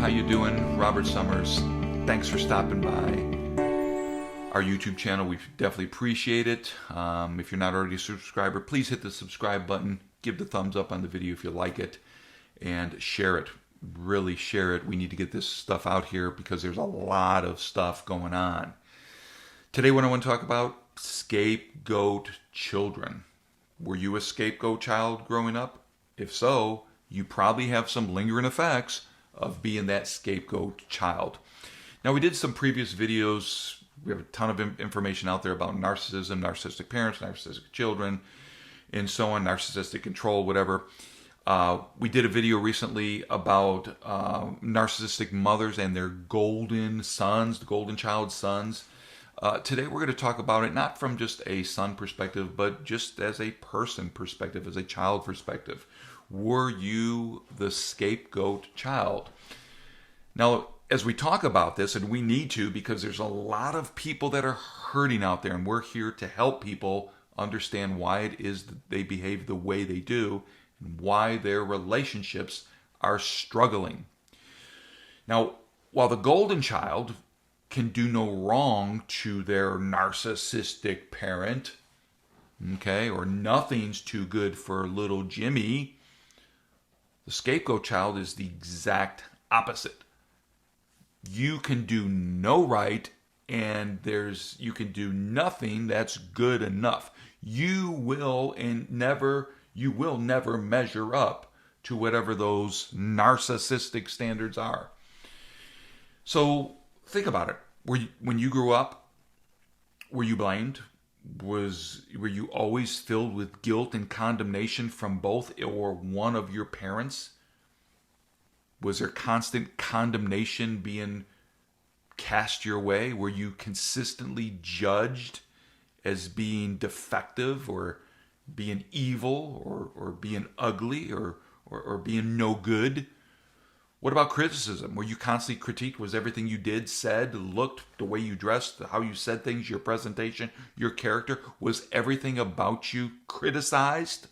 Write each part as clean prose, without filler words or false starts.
how you doing? Robert Summers. Thanks for stopping by our YouTube channel. We definitely appreciate it. If you're not already a subscriber, please hit the subscribe button. Give the thumbs up on the video if you like it. And share it. Really share it. We need to get this stuff out here because there's a lot of stuff going on. Today what I want to talk about, scapegoat children. Were you a scapegoat child growing up? If so, you probably have some lingering effects of being that scapegoat child. Now, we did some previous videos. We have a ton of information out there about narcissism, narcissistic parents, narcissistic children, and so on, narcissistic control, whatever. We did a video recently about narcissistic mothers and their golden sons, the golden child sons. Today we're going to talk about it not from just a son perspective, but just as a person perspective, as a child perspective. Were you the scapegoat child? Now, as we talk about this, and we need to, because there's a lot of people that are hurting out there, and we're here to help people understand why it is that they behave the way they do, and why their relationships are struggling. Now, while the golden child can do no wrong to their narcissistic parent, okay, or nothing's too good for little Jimmy, the scapegoat child is the exact opposite. You can do no right, and you can do nothing that's good enough. You will never measure up to whatever those narcissistic standards are. So think about it. When you grew up, were you blamed? Were you always filled with guilt and condemnation from both or one of your parents? Was there constant condemnation being cast your way? Were you consistently judged as being defective or being evil or being ugly or being no good? What about criticism? Were you constantly critiqued? Was everything you did, said, looked, the way you dressed, how you said things, your presentation, your character, was everything about you criticized?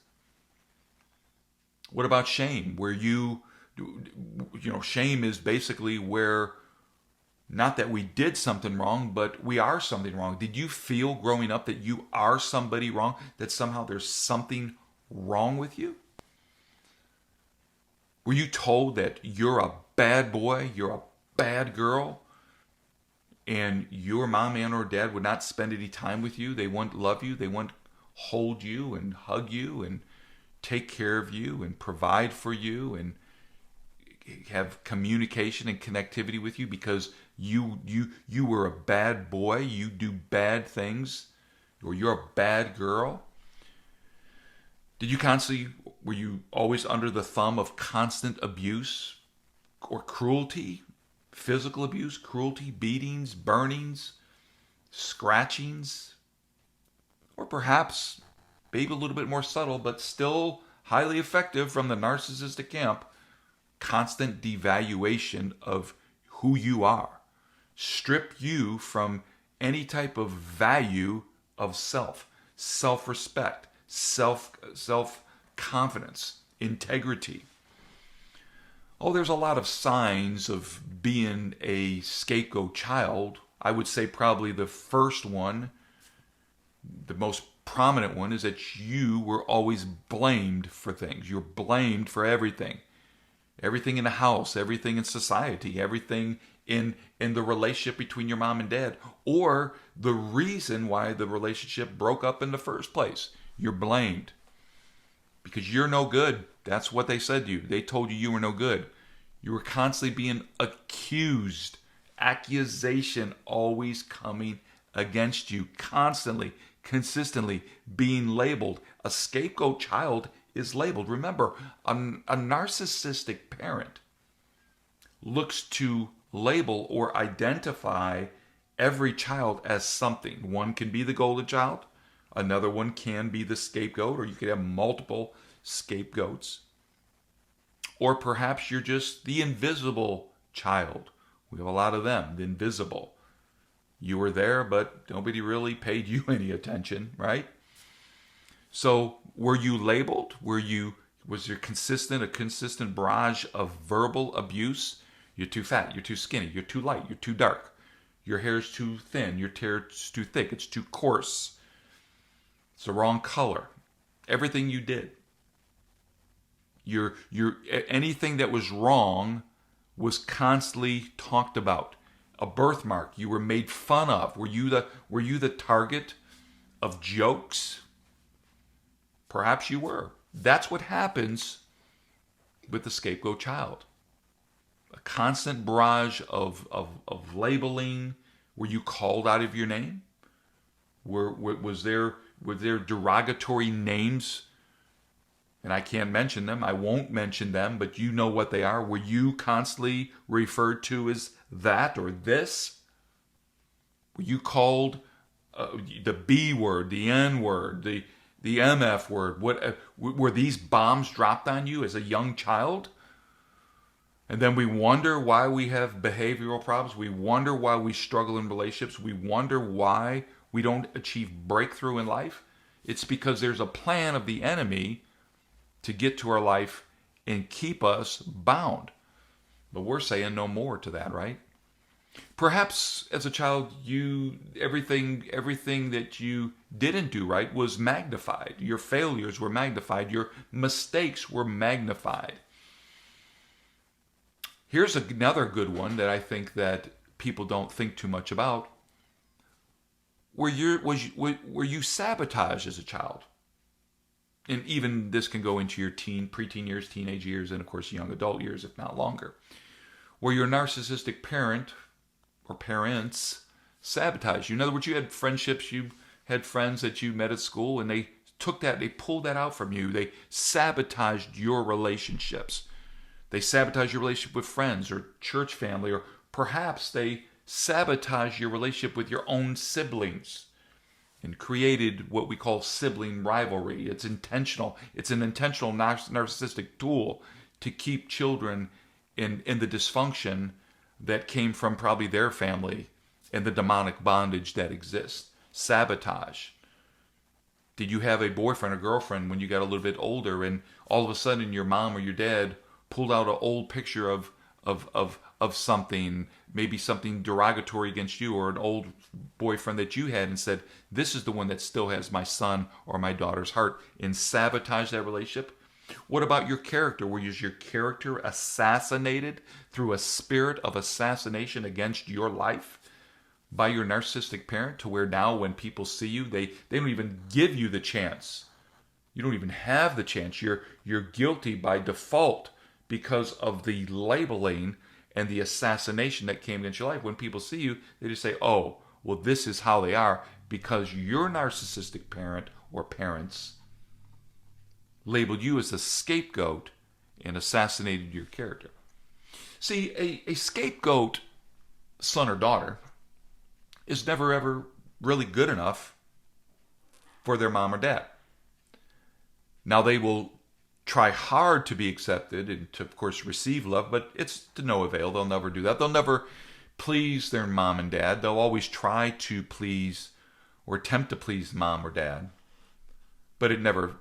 What about shame? Shame is basically where, not that we did something wrong, but we are something wrong. Did you feel growing up that you are somebody wrong, that somehow there's something wrong with you? Were you told that you're a bad boy, you're a bad girl, and your mom and or dad would not spend any time with you? They wouldn't love you, they wouldn't hold you and hug you and take care of you and provide for you and have communication and connectivity with you because you were a bad boy, you do bad things, or you're a bad girl? Were you always under the thumb of constant abuse or cruelty, physical abuse, cruelty, beatings, burnings, scratchings, or perhaps maybe a little bit more subtle, but still highly effective from the narcissistic camp, constant devaluation of who you are, strip you from any type of value of self-respect, self-confidence, integrity. Oh, there's a lot of signs of being a scapegoat child. I would say probably the first one, the most prominent one, is that you were always blamed for things. You're blamed for everything. Everything in the house, everything in society, everything in the relationship between your mom and dad, or the reason why the relationship broke up in the first place. You're blamed because you're no good. That's what they said to you. They told you were no good. You were constantly being accused. Accusation always coming against you. Constantly, consistently being labeled. A scapegoat child is labeled. Remember, a narcissistic parent looks to label or identify every child as something. One can be the golden child. Another one can be the scapegoat, or you could have multiple scapegoats. Or perhaps you're just the invisible child. We have a lot of them, the invisible. You were there, but nobody really paid you any attention, right? So were you labeled? Was there a consistent barrage of verbal abuse? You're too fat. You're too skinny. You're too light. You're too dark. Your hair's too thin. Your hair's too thick. It's too coarse. It's the wrong color. Everything you did. Anything that was wrong was constantly talked about. A birthmark. You were made fun of. Were you the target of jokes? Perhaps you were. That's what happens with the scapegoat child. A constant barrage of labeling. Were you called out of your name? Were there derogatory names? And I can't mention them. I won't mention them, but you know what they are. Were you constantly referred to as that or this? Were you called the B word, the N word, the MF word? Were these bombs dropped on you as a young child? And then we wonder why we have behavioral problems. We wonder why we struggle in relationships. We wonder why we don't achieve breakthrough in life. It's because there's a plan of the enemy to get to our life and keep us bound. But we're saying no more to that, right? Perhaps as a child, everything that you didn't do right was magnified. Your failures were magnified. Your mistakes were magnified. Here's another good one that I think that people don't think too much about. Were you sabotaged as a child? And even this can go into your preteen years, teenage years, and of course young adult years, if not longer. Where your narcissistic parent or parents sabotaged you. In other words, you had friendships, you had friends that you met at school, and they pulled that out from you. They sabotaged your relationships. They sabotage your relationship with friends or church family, or perhaps they sabotage your relationship with your own siblings and created what we call sibling rivalry. It's intentional. It's an intentional narcissistic tool to keep children in the dysfunction that came from probably their family and the demonic bondage that exists. Sabotage. Did you have a boyfriend or girlfriend when you got a little bit older, and all of a sudden your mom or your dad pulled out an old picture of something, maybe something derogatory against you, or an old boyfriend that you had, and said, this is the one that still has my son or my daughter's heart, and sabotage that relationship? What about your character? Was your character assassinated through a spirit of assassination against your life by your narcissistic parent, to where now when people see you, they don't even give you the chance. You don't even have the chance. You're guilty by default because of the labeling and the assassination that came against your life. When people see you, they just say, oh, well, this is how they are, because your narcissistic parent or parents labeled you as a scapegoat and assassinated your character. See, a scapegoat son or daughter is never ever really good enough for their mom or dad. Now, they will try hard to be accepted and to, of course, receive love, but it's to no avail. They'll never do that. They'll never please their mom and dad. They'll always try to please or attempt to please mom or dad, but it never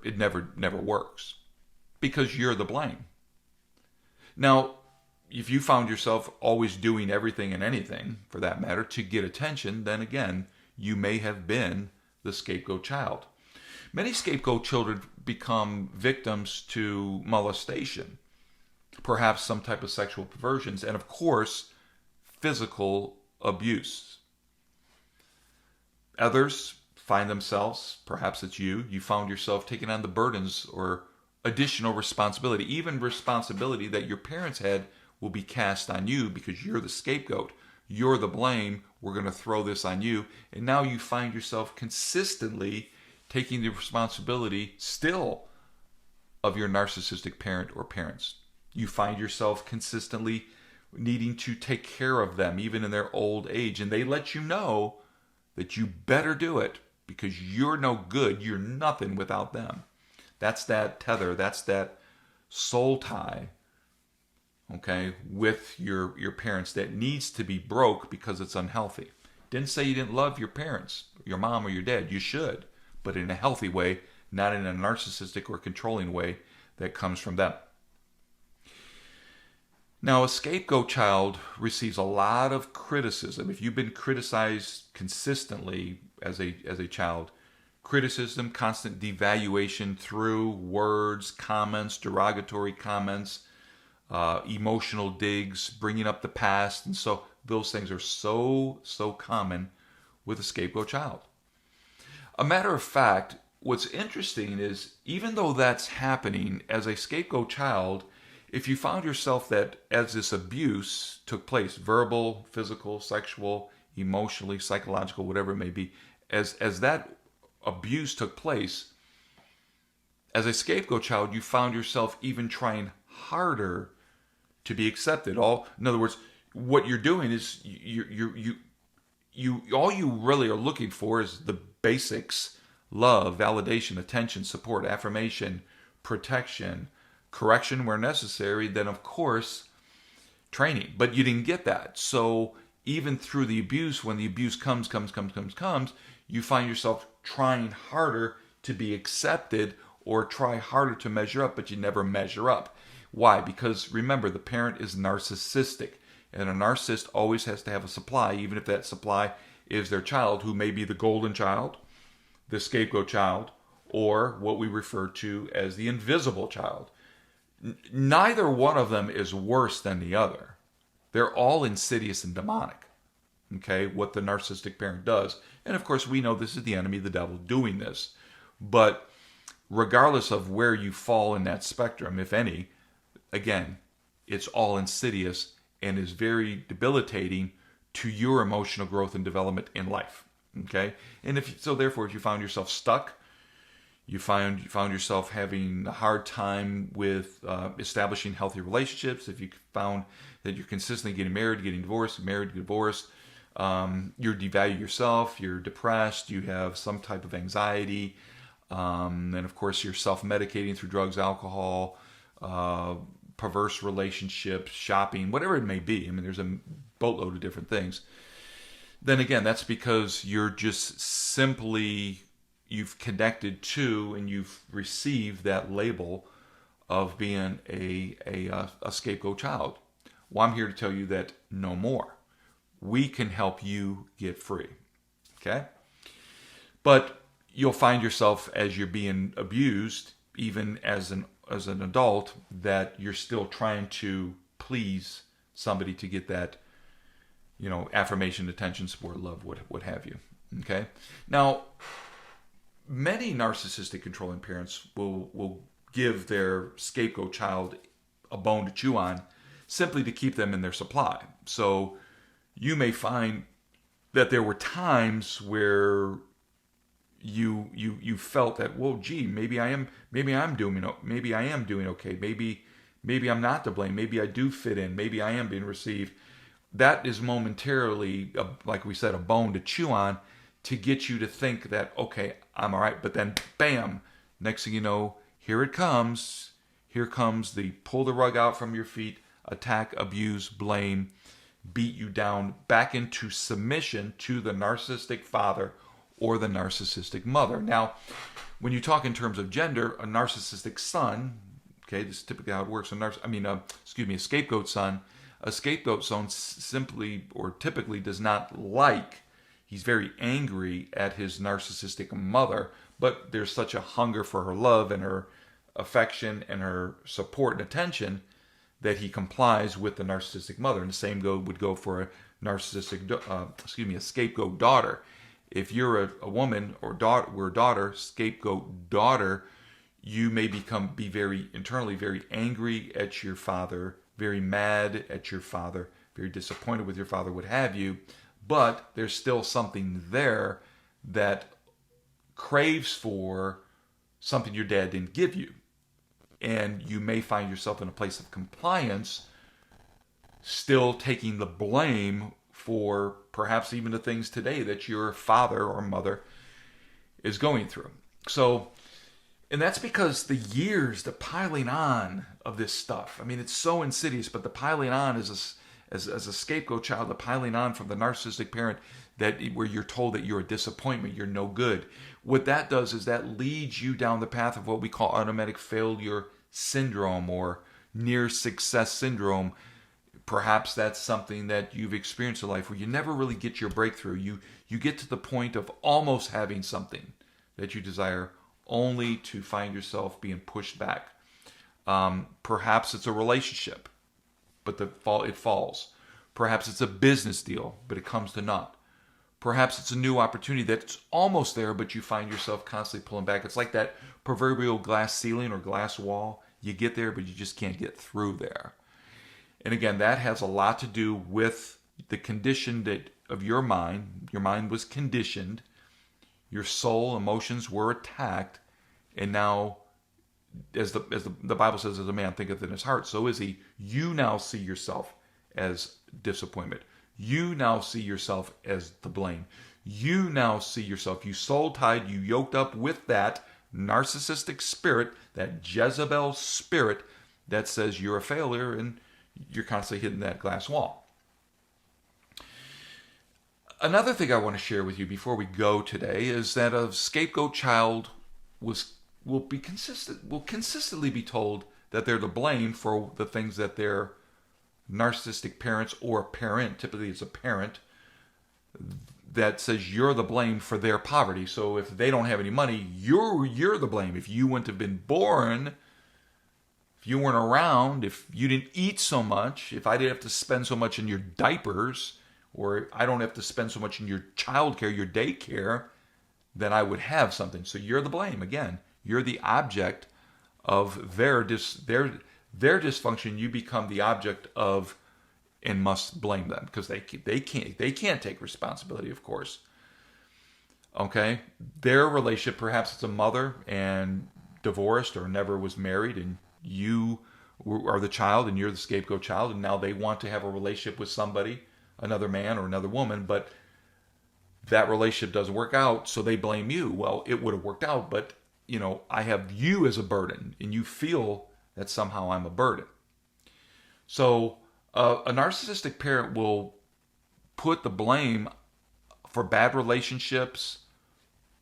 works, because you're the blame. Now, if you found yourself always doing everything and anything, for that matter, to get attention, then again, you may have been the scapegoat child. Many scapegoat children become victims to molestation, perhaps some type of sexual perversions, and of course, physical abuse. Others find themselves, perhaps it's you found yourself taking on the burdens or additional responsibility, even responsibility that your parents had will be cast on you because you're the scapegoat. You're the blame. We're going to throw this on you. And now you find yourself consistently taking the responsibility still of your narcissistic parent or parents. You find yourself consistently needing to take care of them, even in their old age. And they let you know that you better do it because you're no good. You're nothing without them. That's that tether. That's that soul tie, okay, with your parents that needs to be broke because it's unhealthy. Didn't say you didn't love your parents, your mom or your dad. You should, but in a healthy way, not in a narcissistic or controlling way that comes from them. Now, a scapegoat child receives a lot of criticism. If you've been criticized consistently as a child, criticism, constant devaluation through words, comments, derogatory comments, emotional digs, bringing up the past, and so those things are so common with a scapegoat child. A matter of fact, what's interesting is even though that's happening as a scapegoat child, if you found yourself that as this abuse took place, verbal, physical, sexual, emotionally, psychological, whatever it may be, as that abuse took place, as a scapegoat child, you found yourself even trying harder to be accepted. In other words, what you're doing is you all you really are looking for is the basics: love, validation, attention, support, affirmation, protection, correction where necessary, then of course training. But you didn't get that. So even through the abuse, when the abuse comes, you find yourself trying harder to be accepted or try harder to measure up, but you never measure up. Why? Because remember, the parent is narcissistic, and a narcissist always has to have a supply, even if that supply is their child, who may be the golden child, the scapegoat child, or what we refer to as the invisible child. Neither one of them is worse than the other. They're all insidious and demonic. Okay, what the narcissistic parent does. And of course, we know this is the enemy, the devil, doing this. But regardless of where you fall in that spectrum, if any, again, it's all insidious and is very debilitating to your emotional growth and development in life. Okay, and therefore, if you found yourself stuck, you found yourself having a hard time with establishing healthy relationships, if you found that you're consistently getting married, getting divorced, you devalue yourself, you're depressed, you have some type of anxiety, and of course you're self-medicating through drugs, alcohol, perverse relationships, shopping, whatever it may be. I mean, there's a boatload of different things. Then again, that's because you're just simply, you've connected to and you've received that label of being a scapegoat child. Well, I'm here to tell you that no more. We can help you get free. Okay? But you'll find yourself, as you're being abused, even as an adult, that you're still trying to please somebody to get that, affirmation, attention, support, love, what have you. Okay? Now, many narcissistic controlling parents will give their scapegoat child a bone to chew on simply to keep them in their supply. So you may find that there were times where you felt that, whoa, gee, maybe I am doing okay. Maybe I'm not to blame. Maybe I do fit in. Maybe I am being received. That is momentarily, like we said, a bone to chew on to get you to think that, okay, I'm all right. But then, bam, next thing you know, here it comes. Here comes the pull the rug out from your feet, attack, abuse, blame, beat you down back into submission to the narcissistic father or the narcissistic mother. Now, when you talk in terms of gender, a narcissistic son, okay, this is typically how it works. A scapegoat son. A scapegoat son simply or typically does not like. He's very angry at his narcissistic mother, but there's such a hunger for her love and her affection and her support and attention that he complies with the narcissistic mother. And the same would go for a scapegoat daughter. If you're a woman or daughter, scapegoat daughter, you may be very internally very angry at your father, very mad at your father, very disappointed with your father, what have you. But there's still something there that craves for something your dad didn't give you. And you may find yourself in a place of compliance, still taking the blame for perhaps even the things today that your father or mother is going through. So, and that's because the piling on of this stuff. I mean, it's so insidious, but the piling on as a scapegoat child, the piling on from the narcissistic parent where you're told that you're a disappointment, you're no good. What that does is that leads you down the path of what we call automatic failure syndrome or near success syndrome, Perhaps that's something that you've experienced in life where you never really get your breakthrough. You get to the point of almost having something that you desire, only to find yourself being pushed back. Perhaps it's a relationship, but it falls. Perhaps it's a business deal, but it comes to naught. Perhaps it's a new opportunity that's almost there, but you find yourself constantly pulling back. It's like that proverbial glass ceiling or glass wall. You get there, but you just can't get through there. And again, that has a lot to do with the condition of your mind. Your mind was conditioned. Your soul, emotions were attacked. And now, as the Bible says, as a man thinketh in his heart, so is he. You now see yourself as disappointment. You now see yourself as the blame. You now see yourself, you soul-tied, you yoked up with that narcissistic spirit, that Jezebel spirit that says you're a failure, and you're constantly hitting that glass wall. Another thing I want to share with you before we go today is that a scapegoat child will consistently be told that they're to blame for the things that their narcissistic parents or parent, typically it's a parent, that says you're the blame for their poverty. So if they don't have any money, you're the blame. If you wouldn't have been born, if you weren't around, if you didn't eat so much, if I didn't have to spend so much in your diapers, or I don't have to spend so much in your childcare, your daycare, then I would have something. So you're the blame. Again, you're the object of their dysfunction. You become the object of and must blame them because they can't take responsibility, of course. Okay, their relationship, perhaps it's a mother and divorced or never was married, and you are the child and you're the scapegoat child, and now they want to have a relationship with somebody, another man or another woman, but that relationship doesn't work out, so they blame you. Well, it would have worked out, but I have you as a burden, and you feel that somehow I'm a burden. So a narcissistic parent will put the blame for bad relationships,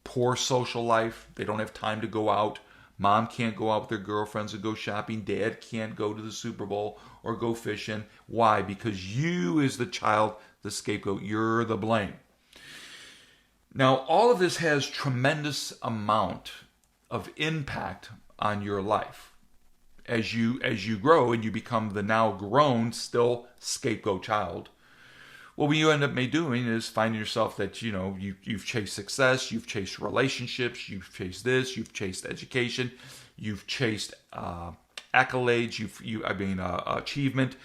poor social life. They don't have time to go out. Mom can't go out with their girlfriends and go shopping. Dad can't go to the Super Bowl or go fishing. Why? Because you as the child, the scapegoat, you're the blame. Now, all of this has tremendous amount of impact on your life as you grow and you become the now grown, still scapegoat child. What you end up doing is finding yourself that you've chased success, you've chased relationships, you've chased this, you've chased education, you've chased accolades, achievement.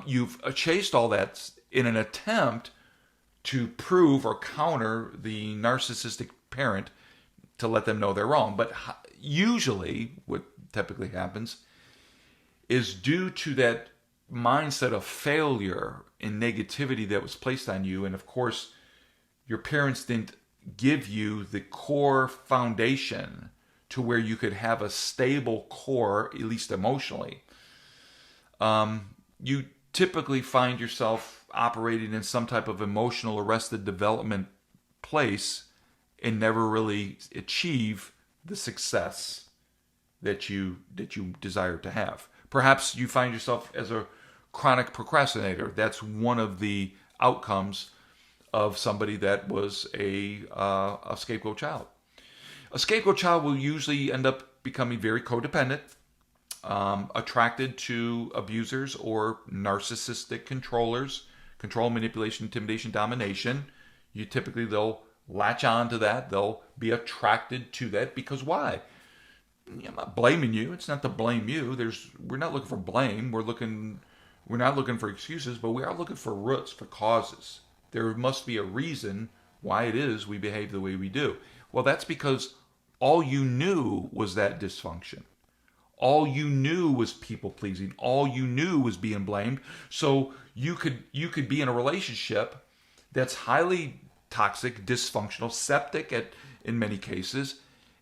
You've chased all that in an attempt to prove or counter the narcissistic parent to let them know they're wrong. But usually, what typically happens is due to that mindset of failure and negativity that was placed on you. And of course, your parents didn't give you the core foundation to where you could have a stable core, at least emotionally. You typically find yourself operating in some type of emotional arrested development place and never really achieve the success that you desire to have. Perhaps you find yourself as a chronic procrastinator. That's one of the outcomes of somebody that was a scapegoat child. A scapegoat child will usually end up becoming very codependent, attracted to abusers or narcissistic controllers, control, manipulation, intimidation, domination. They'll latch on to that. They'll be attracted to that because why? I'm not blaming you. It's not to blame you. We're not looking for blame. We're not looking for excuses, but we are looking for roots, for causes. There must be a reason why it is we behave the way we do. Well, that's because all you knew was that dysfunction. All you knew was people pleasing. All you knew was being blamed. So you could be in a relationship that's highly toxic, dysfunctional, septic in many cases,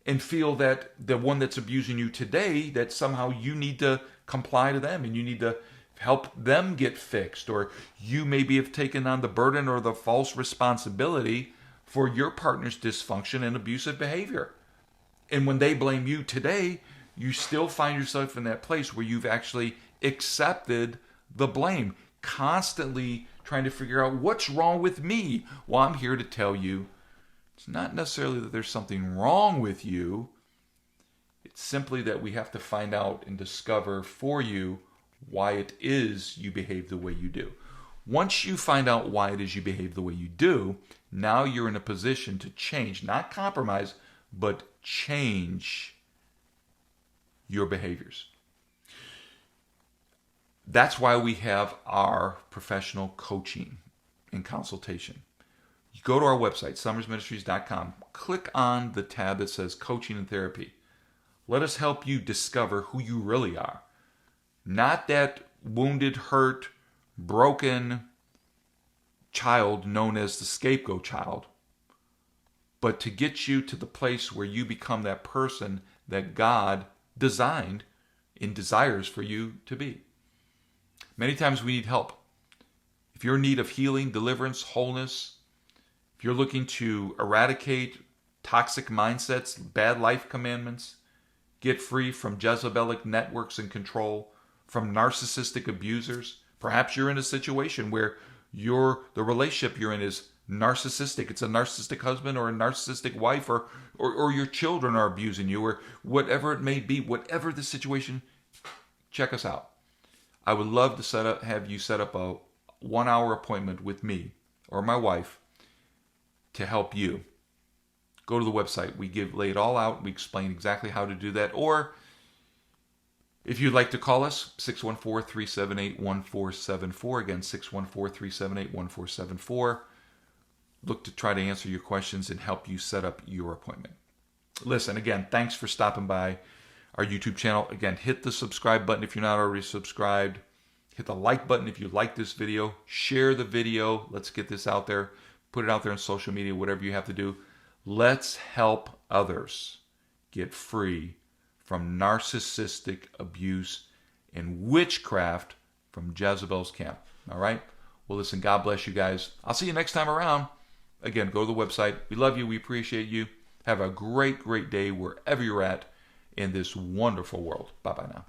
and feel that the one that's abusing you today, that somehow you need to comply to them and you need to help them get fixed, or you maybe have taken on the burden or the false responsibility for your partner's dysfunction and abusive behavior. And when they blame you today, you still find yourself in that place where you've actually accepted the blame. constantly trying to figure out what's wrong with me. Well, I'm here to tell you it's not necessarily that there's something wrong with you. It's simply that we have to find out and discover for you why it is you behave the way you do. Once you find out why it is you behave the way you do, now you're in a position to change, not compromise, but change your behaviors. That's why we have our professional coaching and consultation. You go to our website, summersministries.com, click on the tab that says Coaching and Therapy. Let us help you discover who you really are. Not that wounded, hurt, broken child known as the scapegoat child, but to get you to the place where you become that person that God designed and desires for you to be. Many times we need help. If you're in need of healing, deliverance, wholeness, if you're looking to eradicate toxic mindsets, bad life commandments, get free from Jezebelic networks and control, from narcissistic abusers, perhaps you're in a situation where the relationship you're in is narcissistic. It's a narcissistic husband or a narcissistic wife, or your children are abusing you, or whatever it may be, whatever the situation, check us out. I would love to have you set up a 1-hour appointment with me or my wife to help you. Go to the website. We lay it all out. We explain exactly how to do that. Or if you'd like to call us, 614-378-1474. Again, 614-378-1474. Look to try to answer your questions and help you set up your appointment. Listen, again, thanks for stopping by our YouTube channel. Again, hit the subscribe button if you're not already subscribed. Hit the like button if you like this video. Share the video. Let's get this out there. Put it out there on social media, whatever you have to do. Let's help others get free from narcissistic abuse and witchcraft from Jezebel's camp. All right? Well, listen, God bless you guys. I'll see you next time around. Again, go to the website. We love you. We appreciate you. Have a great, great day wherever you're at in this wonderful world. Bye-bye now.